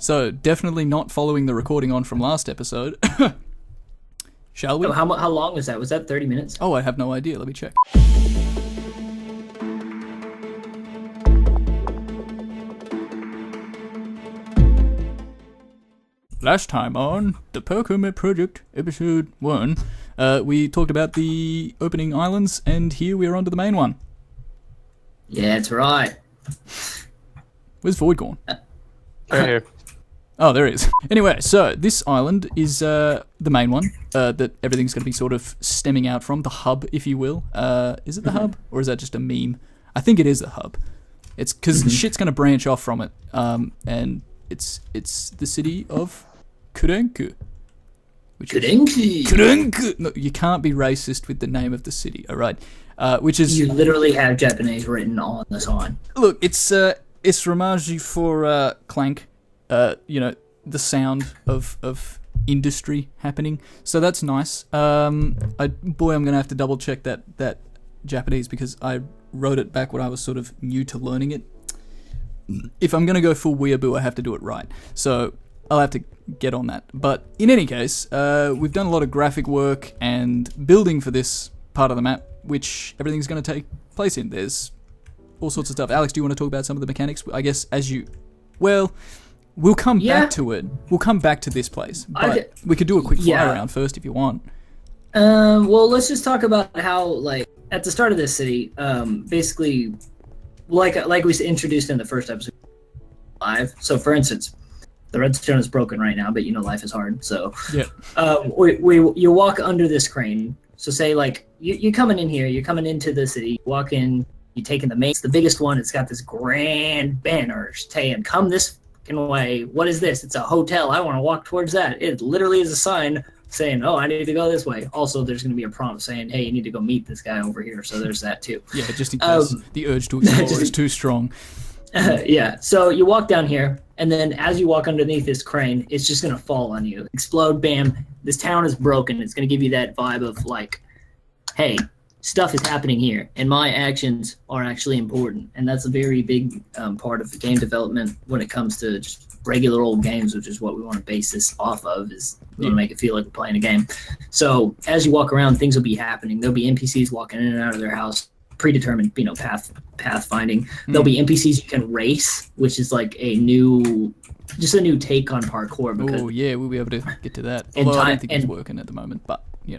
So, definitely not following the recording on from last episode. Shall we? Oh, how long was that? Was that 30 minutes? Oh, I have no idea. Let me check. Last time on the Parkour Project, episode 1, we talked about the opening islands, and here we are onto the main one. Yeah, that's right. Where's Void gone? Right here. Oh, there he is. Anyway, so this island is the main one that everything's going to be sort of stemming out from, the hub, if you will. Is it the hub, or is that just a meme? I think it is the hub. It's because shit's going to branch off from it, and it's the city of Kuranku. Kuranku. No, you can't be racist with the name of the city, all right? Which is You literally have Japanese written on the sign. look, it's Ramaji for clank. The sound of industry happening. So that's nice. I'm gonna have to double check that Japanese because I wrote it back when I was sort of new to learning it. If I'm gonna go full weeaboo, I have to do it right. So I'll have to get on that. But in any case, we've done a lot of graphic work and building for this part of the map, which everything's gonna take place in. There's all sorts of stuff. Alex, do you want to talk about some of the mechanics? I guess we'll come back to it. We'll come back to this place. But we could do a quick fly around first if you want. Well, let's just talk about how, like, at the start of this city, basically, like we introduced in the first episode, live. So, for instance, the redstone is broken right now, but life is hard. So, you walk under this crane. So, say, like, you're coming in here, you're coming into the city, you walk in, you're taking it's the biggest one, it's got this grand banner saying, come this way. What is this? It's a hotel. I want to walk towards that. It literally is a sign saying, oh, I need to go this way. Also, there's going to be a prompt saying, hey, you need to go meet this guy over here. So there's that too. Yeah, just in case the urge to explore is too strong. So you walk down here, and then as you walk underneath this crane, it's just going to fall on you. Explode, bam. This town is broken. It's going to give you that vibe of like, hey, stuff is happening here, and my actions are actually important. And that's a very big part of the game development when it comes to just regular old games, which is what we want to base this off of, is we want to make it feel like we're playing a game. So as you walk around, things will be happening. There'll be NPCs walking in and out of their house, predetermined, path finding. There'll be NPCs you can race, which is like a new take on parkour. Oh yeah, we'll be able to get to that. Although I don't think it's working at the moment, but No.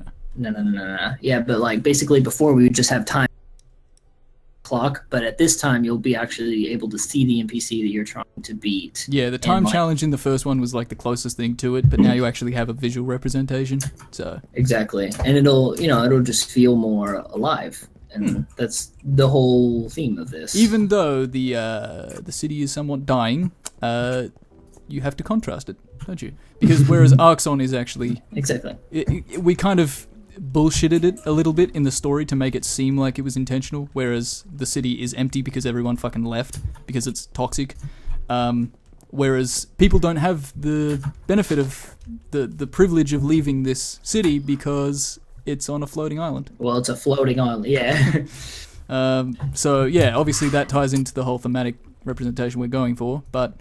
Yeah, but like basically before we would just have time clock, but at this time you'll be actually able to see the NPC that you're trying to beat. Yeah, the time challenge in the first one was like the closest thing to it, but now you actually have a visual representation. So exactly, and it'll just feel more alive, and that's the whole theme of this. Even though the city is somewhat dying, you have to contrast it, don't you? Because whereas Arxon is actually exactly, we kind of bullshitted it a little bit in the story to make it seem like it was intentional, whereas the city is empty because everyone fucking left because it's toxic. Whereas people don't have the benefit of the privilege of leaving this city because it's on a floating island. Well, it's a floating island, yeah. So yeah, obviously that ties into the whole thematic representation we're going for, but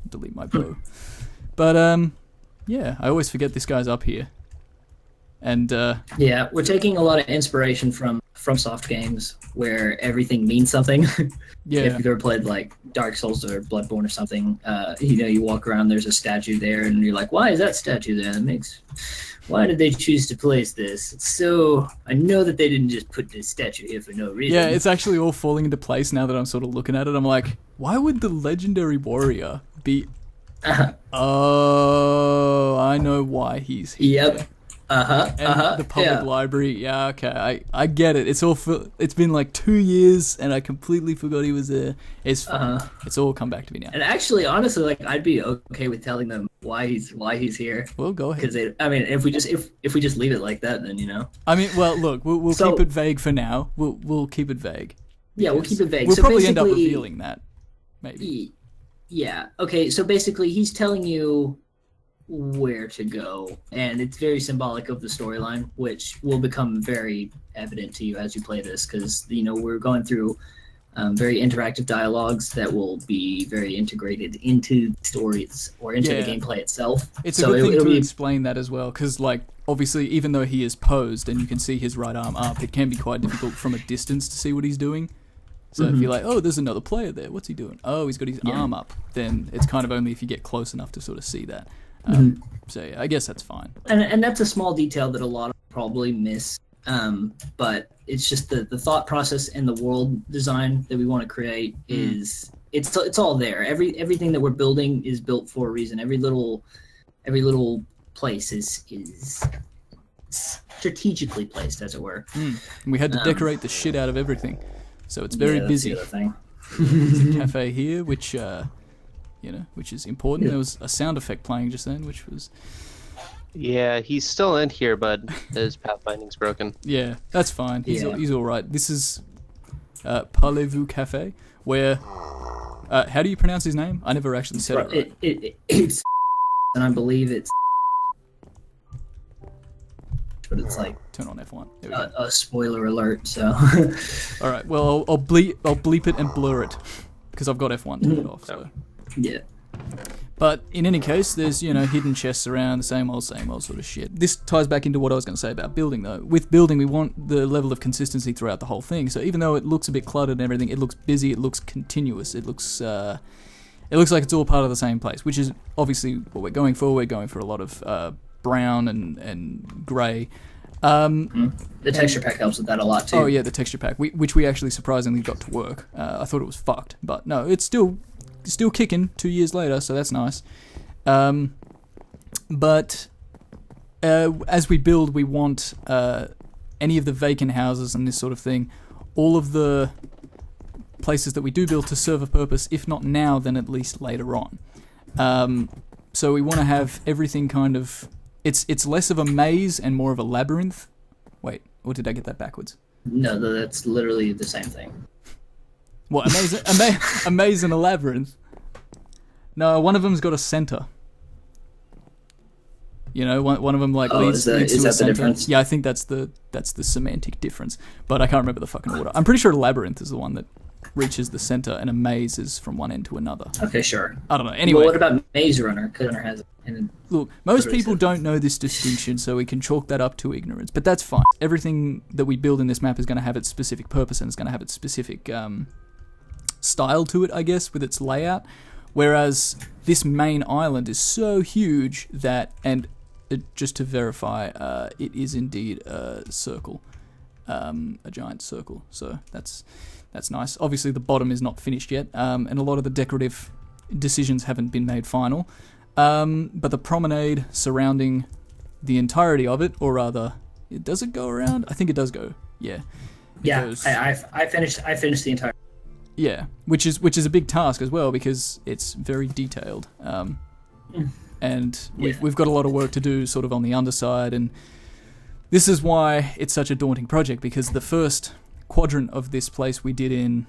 delete my bow. But yeah, I always forget this guy's up here. And yeah, we're taking a lot of inspiration from soft games where everything means something. Yeah. If you've ever played like Dark Souls or Bloodborne or something, you walk around, there's a statue there, and you're like, why is that statue there? Why did they choose to place this? I know that they didn't just put this statue here for no reason. Yeah, it's actually all falling into place now that I'm sort of looking at it. I'm like, why would the legendary warrior be... Oh, I know why he's here. Yep. And the public library. Yeah, okay. I get it. It's been like 2 years, and I completely forgot he was there. It's fine. It's all come back to me now. And actually, honestly, like I'd be okay with telling them why he's here. Well, go ahead. Because if we just leave it like that, then I mean, well, look, we'll keep it vague for now. We'll keep it vague. Yeah, we'll keep it vague. We'll probably end up revealing that, maybe. Yeah. Okay. So basically, he's telling you where to go, and it's very symbolic of the storyline, which will become very evident to you as you play this, because we're going through very interactive dialogues that will be very integrated into stories or into the gameplay itself. It's a good thing to explain that as well, because like obviously even though he is posed and you can see his right arm up, it can be quite difficult from a distance to see what he's doing. So if you're like, oh, there's another player there, what's he doing? Oh, he's got his arm up. Then it's kind of only if you get close enough to sort of see that. So yeah, I guess that's fine. And that's a small detail that a lot of probably miss. But it's just the thought process and the world design that we want to create is it's all there. Everything that we're building is built for a reason. Every little place is strategically placed, as it were. And we had to decorate the shit out of everything, so it's very busy. The other thing. There's a cafe here, which which is important. There was a sound effect playing just then, which was. Yeah, he's still in here, but his pathfinding's broken. Yeah, that's fine. He's all right. This is Parlez-vous Cafe, where... how do you pronounce his name? I never actually said it right. It's... And I believe it's... But it's like... Turn on F1. There we go. A spoiler alert, so... all right, well, I'll bleep it and blur it, because I've got F1 turned off, so... Yeah. But in any case, there's, hidden chests around, the same old sort of shit. This ties back into what I was going to say about building, though. With building, we want the level of consistency throughout the whole thing. So even though it looks a bit cluttered and everything, it looks busy, it looks continuous, it looks like it's all part of the same place, which is obviously what we're going for. We're going for a lot of brown and grey. The texture pack helps with that a lot, too. Oh, yeah, the texture pack, which we actually surprisingly got to work. I thought it was fucked, but no, it's still kicking 2 years later, so that's nice. But as we build, we want any of the vacant houses and this sort of thing, all of the places that we do build to serve a purpose, if not now, then at least later on. So we want to have everything kind of... It's less of a maze and more of a labyrinth. Wait, or did I get that backwards? No, that's literally the same thing. What, a maze and a labyrinth? No, one of them's got a center. One of them leads to a center. The difference? Yeah, I think that's the semantic difference, but I can't remember the fucking order. I'm pretty sure a labyrinth is the one that reaches the center, and a maze is from one end to another. Okay, sure. I don't know. Anyway, well, what about Maze Runner? Because Runner has. Look, most people don't know this distinction, so we can chalk that up to ignorance. But that's fine. Everything that we build in this map is going to have its specific purpose, and it's going to have its specific style to it, I guess, with its layout. Whereas this main island is so huge that, and just to verify, it is indeed a circle, a giant circle. So that's nice. Obviously, the bottom is not finished yet, and a lot of the decorative decisions haven't been made final. But the promenade surrounding the entirety of it, or rather, does it go around? I think it does go. Yeah. Yeah, I finished the entire. Yeah, which is a big task as well because it's very detailed, and we've got a lot of work to do sort of on the underside, and this is why it's such a daunting project because the first quadrant of this place we did in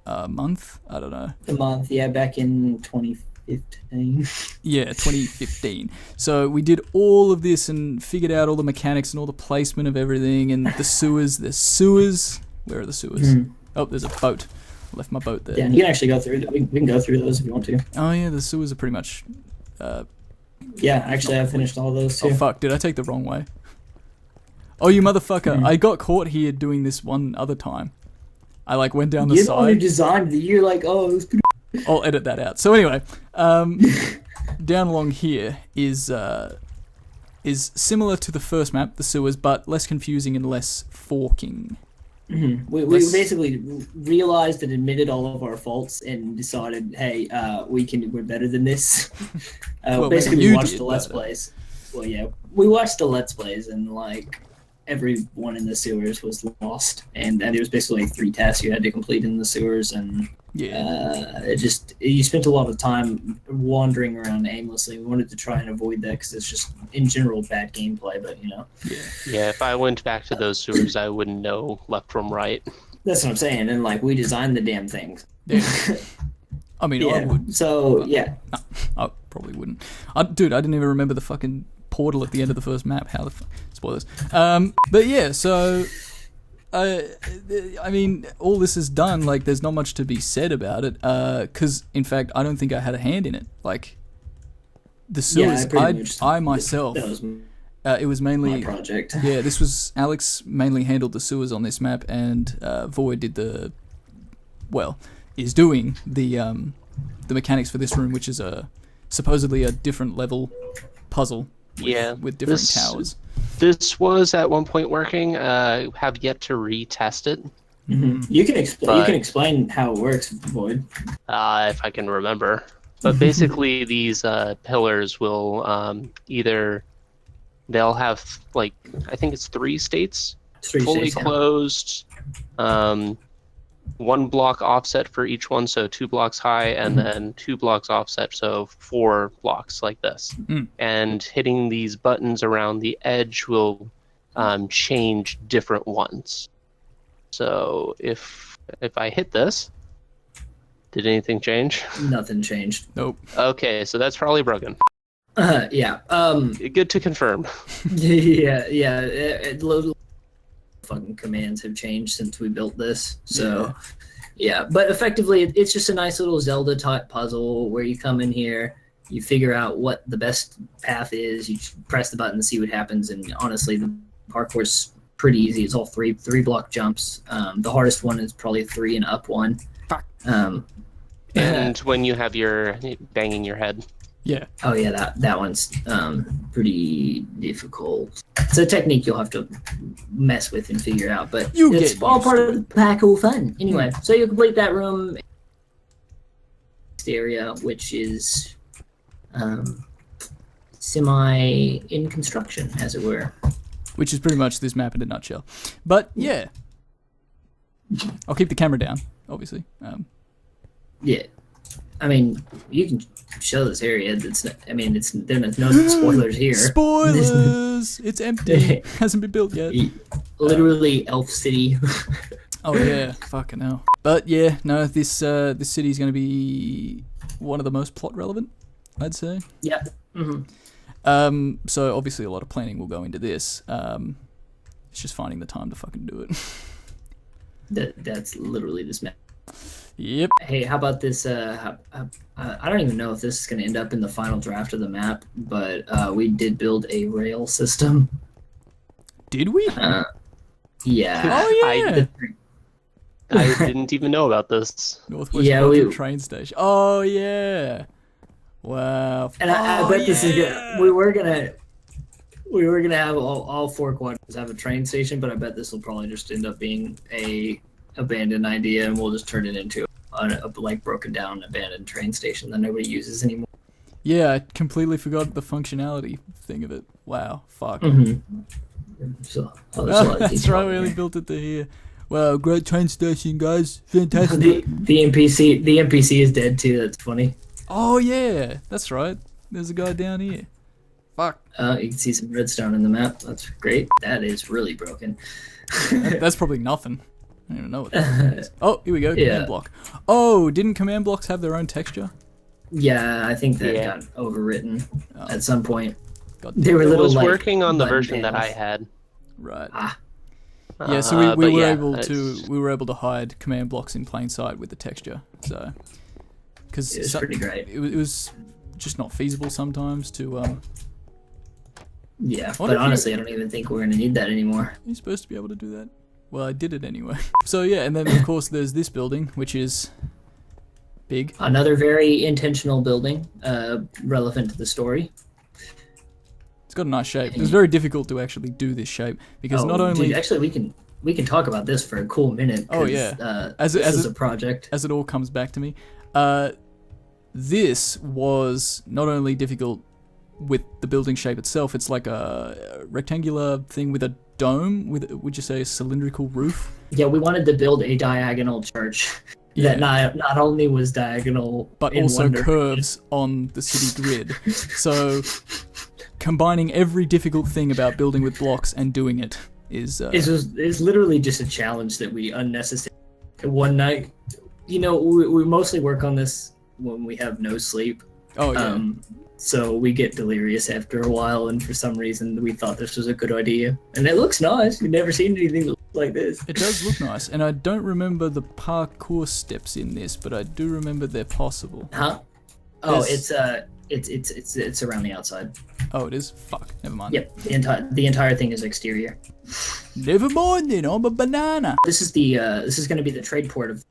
a month? I don't know. A month, yeah, back in 2015. Yeah, 2015. So we did all of this and figured out all the mechanics and all the placement of everything and the sewers. There's sewers. Where are the sewers? Oh, there's a boat. I left my boat there. Yeah, you can actually go through. We can go through those if you want to. Oh yeah, the sewers are pretty much. Yeah, actually, I finished all those too. Oh fuck! Did I take the wrong way? Oh, you motherfucker! I got caught here doing this one other time. I went down the side. You designed it. You're like, oh, it was pretty. I'll edit that out. So anyway, down along here is similar to the first map, the sewers, but less confusing and less forking. Mm-hmm. We basically realized and admitted all of our faults and decided, hey, we're better than this. Well, basically, we watched the Let's Plays. Well, yeah, we watched the Let's Plays and everyone in the sewers was lost, and there was basically 3 tasks you had to complete in the sewers, and you spent a lot of time wandering around aimlessly. We wanted to try and avoid that because it's just in general bad gameplay, but Yeah, if I went back to those sewers, I wouldn't know left from right. That's what I'm saying, and we designed the damn things. Yeah. I mean, yeah. I would. So yeah, no, I probably wouldn't. Dude, I didn't even remember the fucking portal at the end of the first map. How the spoilers. But yeah, so I mean, all this is done. Like, there's not much to be said about it. Because in fact, I don't think I had a hand in it. Like, the sewers, I myself. That was it was mainly my project. Yeah, this was Alex mainly handled the sewers on this map, and Void did is doing the mechanics for this room, which is supposedly a different level puzzle. With different towers. This was at one point working. Have yet to retest it. Mm-hmm. You can explain how it works, Void. If I can remember. But basically, these pillars will either they'll have like I think it's 3 states, fully closed, 1 block offset for each one, so 2 blocks high, and then 2 blocks offset, so 4 blocks like this. And hitting these buttons around the edge will change different ones. So if I hit this, did anything change? Nothing changed. Nope. Okay, so that's probably broken. Yeah. Good to confirm. Yeah. Fucking commands have changed since we built this, so yeah. But effectively, it's just a nice little Zelda type puzzle where you come in here, you figure out what the best path is, you press the button, see what happens, and honestly, the parkour's pretty easy. It's all three block jumps. The hardest one is probably 3 and up one. Fuck. And when you have your banging your head. Yeah. Oh yeah, that one's pretty difficult. It's a technique you'll have to mess with and figure out, but it's all part of the parkour fun. Anyway, so you complete that room area, which is semi in construction, as it were. Which is pretty much this map in a nutshell. But yeah, I'll keep the camera down, obviously. Yeah. I mean, you can show this area. There's no spoilers here. Spoilers! It's empty. Hasn't been built yet. Literally, Elf City. Oh yeah, fucking hell. But yeah, no, this city is going to be one of the most plot relevant, I'd say. Yeah. Mm-hmm. So obviously a lot of planning will go into this. It's just finding the time to fucking do it. That's literally this map. Yep. Hey, how about this? I don't even know if this is going to end up in the final draft of the map, but we did build a rail system. Did we? Yeah. Oh yeah. I didn't even know about this. Northwest train station. Oh yeah. Wow. And I bet this is good. We were gonna have all 4 quadrants have a train station, but I bet this will probably just end up being a abandoned idea, and we'll just turn it into a broken down abandoned train station that nobody uses anymore. Yeah, I completely forgot the functionality thing of it. Wow, fuck. Mm-hmm. So, that's right, we only built it to here. Wow, great train station, guys. Fantastic. The NPC is dead too. That's funny. Oh yeah, that's right. There's a guy down here. Fuck. You can see some redstone in the map. That's great. That is really broken. That's probably nothing. I don't even know what that is. Oh, here we go. Command block. Oh, didn't command blocks have their own texture? Yeah, I think that got overwritten at some point. They were little. I was working on the version that I had. Right. Yeah, so we were able to hide command blocks in plain sight with the texture. So, because it was pretty great. It was just not feasible sometimes to. Yeah, but honestly, I don't even think we're gonna need that anymore. You're supposed to be able to do that. Well, I did it anyway. So yeah, and then of course there's this building, which is big. Another very intentional building, relevant to the story. It's got a nice shape. It was very difficult to actually do this shape because not only. Dude, actually, we can talk about this for a cool minute. Oh yeah, this is a project. As it all comes back to me, this was not only difficult with the building shape itself. It's like a rectangular thing with a dome, would you say a cylindrical roof? Yeah, we wanted to build a diagonal church that not only was diagonal but also curves on the city grid. So combining every difficult thing about building with blocks and doing it is it's literally just a challenge that we unnecessarily one night. We mostly work on this when we have no sleep. Oh yeah. So we get delirious after a while, and for some reason we thought this was a good idea. And it looks nice. We've never seen anything like this. It does look nice, and I don't remember the parkour steps in this, but I do remember they're possible. Huh? Oh, it's around the outside. Oh, it is? Fuck, never mind. Yep, the entire thing is exterior. Never mind then, I'm a banana. This is going to be the trade port of.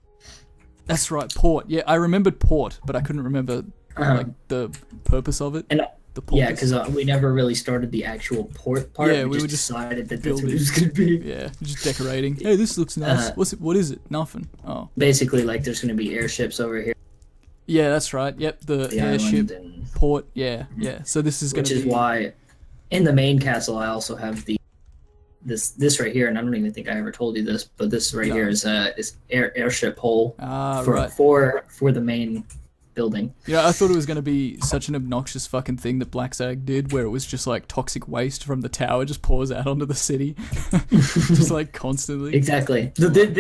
That's right, port. Yeah, I remembered port, but I couldn't remember like the purpose of it. And the porpoise. yeah, because we never really started the actual port part. Yeah, we just decided that that's what it was going to be. Yeah, just decorating. Hey, this looks nice. What is it? Nothing. Oh. Basically, like there's going to be airships over here. Yeah, that's right. Yep, the airship port. Yeah. So this is going to be. Which is why, in the main castle, I also have this right here, and I don't even think I ever told you this, but this right here is airship hole for the main building. Yeah, I thought it was going to be such an obnoxious fucking thing that Black Sag did, where it was just like toxic waste from the tower just pours out onto the city, just like constantly. Exactly.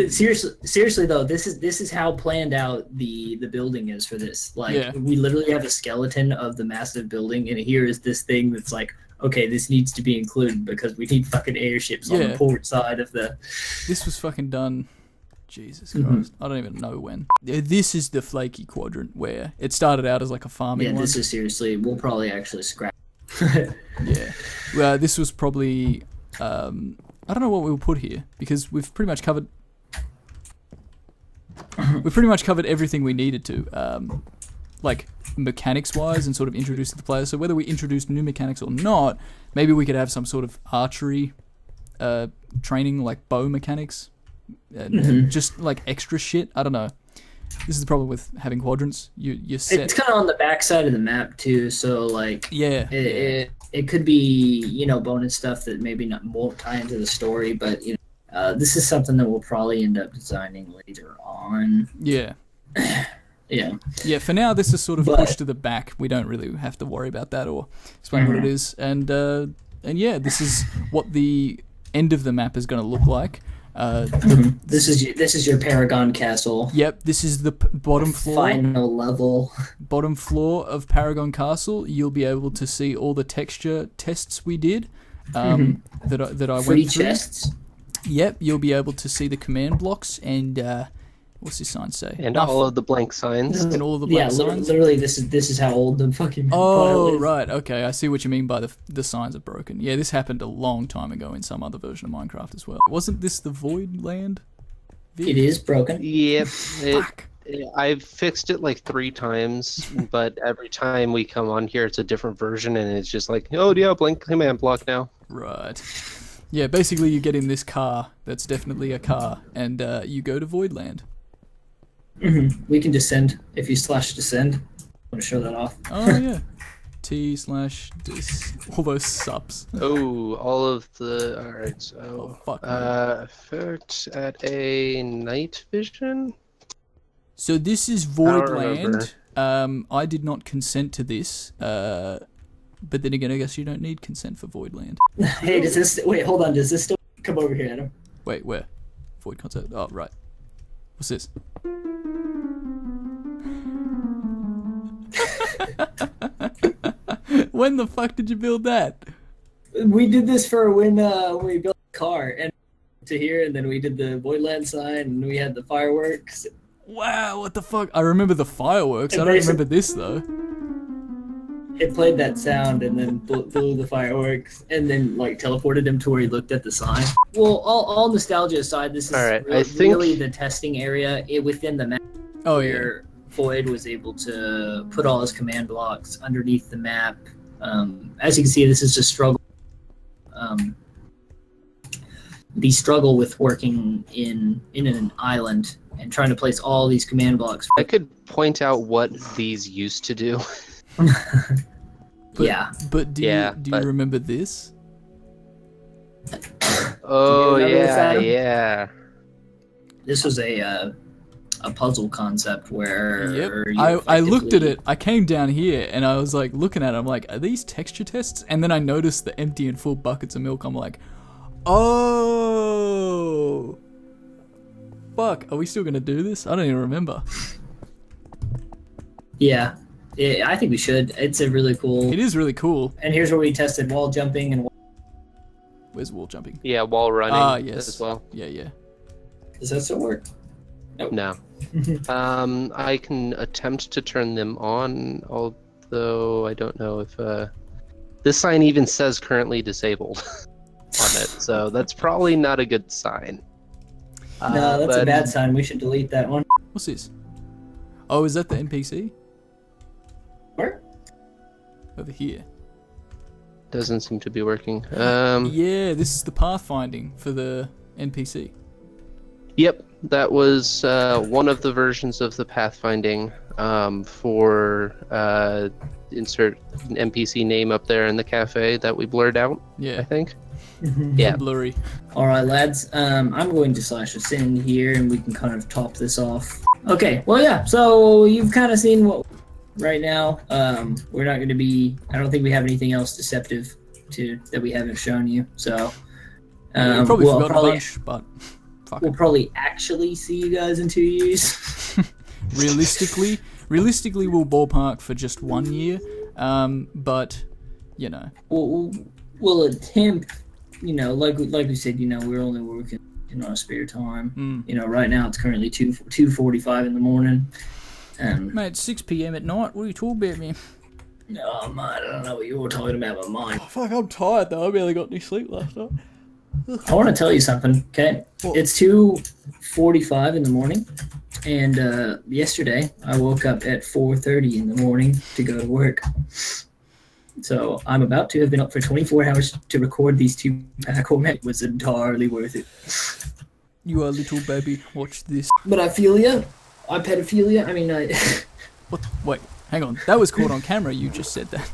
Seriously though, this is how planned out the building is for this. Like we literally have a skeleton of the massive building, and here is this thing that's like, okay, this needs to be included because we need fucking airships on the port side of the. This was fucking done. Jesus Christ. I don't even know when. This is the flaky quadrant where it started out as like a farming one. Yeah, this is seriously, we'll probably actually scrap. Yeah. Well, this was probably, I don't know what we'll put here because we've pretty much covered everything we needed to, like mechanics wise and sort of introducing the player. So whether we introduce new mechanics or not, maybe we could have some sort of archery training, like bow mechanics. Just like extra shit. I don't know. This is the problem with having quadrants. You're set. It's kind of on the back side of the map too, so like it could be bonus stuff that maybe won't tie into the story, but this is something that we'll probably end up designing later on. Yeah. Yeah. For now, this is sort of pushed to the back. We don't really have to worry about that or explain what it is. And yeah, this is what the end of the map is going to look like. This is your Paragon Castle. Yep, this is the bottom floor. Final level. Bottom floor of Paragon Castle. You'll be able to see all the texture tests we did. That I went through. Free chests. Yep, you'll be able to see the command blocks and what's this sign say? And all of the blank signs. And all of the blank signs. Literally, this is how old the fucking. Oh right, okay. I see what you mean by the signs are broken. Yeah, this happened a long time ago in some other version of Minecraft as well. Wasn't this the Void Land? It is broken. Yep. I've fixed it like 3 times, but every time we come on here, it's a different version, and it's just like, oh yeah, blank command block now. Right. Yeah, basically you get in this car. That's definitely a car, and you go to Void Land. We can descend if you /descend. I'm gonna show that off. Oh yeah. T/dis. All those subs. Oh, all of the. All right. So. Oh, fuck. Effect at a night vision. So this is Void Land. I did not consent to this. But then again, I guess you don't need consent for Void Land. Hey, wait, hold on. Does this still come over here, Adam? Wait, where? Void concept. Oh, right. What's this? When the fuck did you build that? We did this for when we built a car and to here, and then we did the Voidland sign, and we had the fireworks. Wow, what the fuck? I remember the fireworks. I don't remember this though. It played that sound and then blew the fireworks, and then like teleported him to where he looked at the sign. Well, all nostalgia aside, this is really the testing area within the map. Oh where Void was able to put all his command blocks underneath the map. As you can see, this is a struggle. The struggle with working in an island and trying to place all these command blocks. I could point out what these used to do. But do you remember this? Oh yeah. This was a puzzle concept where I looked at it. I came down here and I was like looking at it. I'm like, are these texture tests? And then I noticed the empty and full buckets of milk. I'm like, oh, fuck. Are we still gonna do this? I don't even remember. Yeah. Yeah, I think we should. It's a really cool. It is really cool. And here's where we tested wall jumping and. Where's wall jumping? Yeah, wall running yes. as well. Yeah. Does that still work? Nope. No. I can attempt to turn them on, although I don't know if this sign even says currently disabled on it, so that's probably not a good sign. No, that's a bad sign. We should delete that one. What's this? Oh, is that the NPC? Where? Over here. Doesn't seem to be working. Yeah, this is the pathfinding for the NPC. Yep, that was one of the versions of the pathfinding for insert an NPC name up there in the cafe that we blurred out. Yeah, I think. Yeah, blurry. All right, lads. I'm going to slash us in here, and we can kind of top this off. Okay. Well, yeah. So you've kind of seen what. Right now, we're not going to be. I don't think we have anything else deceptive that we haven't shown you. So We probably forgot a bunch, but fuck we'll it. probably actually see you guys in 2 years. Realistically, we'll ballpark for just 1 year. But you know, We'll attempt. You know, like we said, you know, we're only working in our spare time. You know, right now it's currently 2:45 in the morning. Mate, 6 p.m. at night. What are you talking about, man? No, man, I don't know what you were talking about, but mine. Oh, fuck, I'm tired though. I barely got any sleep last night. I want to tell you something, okay? What? It's 2:45 in the morning, and yesterday I woke up at 4:30 in the morning to go to work. So I'm about to have been up for 24 hours to record these 2 Parkour. It was entirely worth it. You are a little baby. Watch this. But I feel ya. I pedophilia. I mean, What? Wait, hang on. That was caught on camera. You just said that.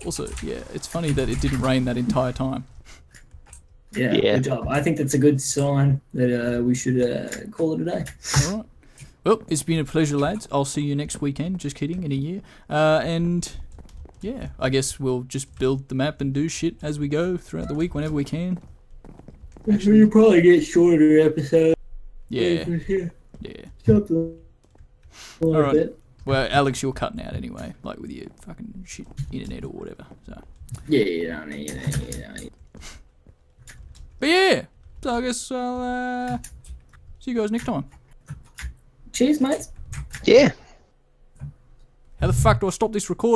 Also, yeah, it's funny that it didn't rain that entire time. yeah, good job. I think that's a good sign that we should call it a day. All right. Well, it's been a pleasure, lads. I'll see you next weekend. Just kidding, in a year. And yeah, I guess we'll just build the map and do shit as we go throughout the week whenever we can. Actually, you probably get shorter episodes. Yeah. Yeah. Something like All right. that. Well, Alex, you're cutting out anyway, like with your fucking shit internet or whatever. So. Yeah. But yeah, so I guess I'll see you guys next time. Cheers, mates. Yeah. How the fuck do I stop this recording?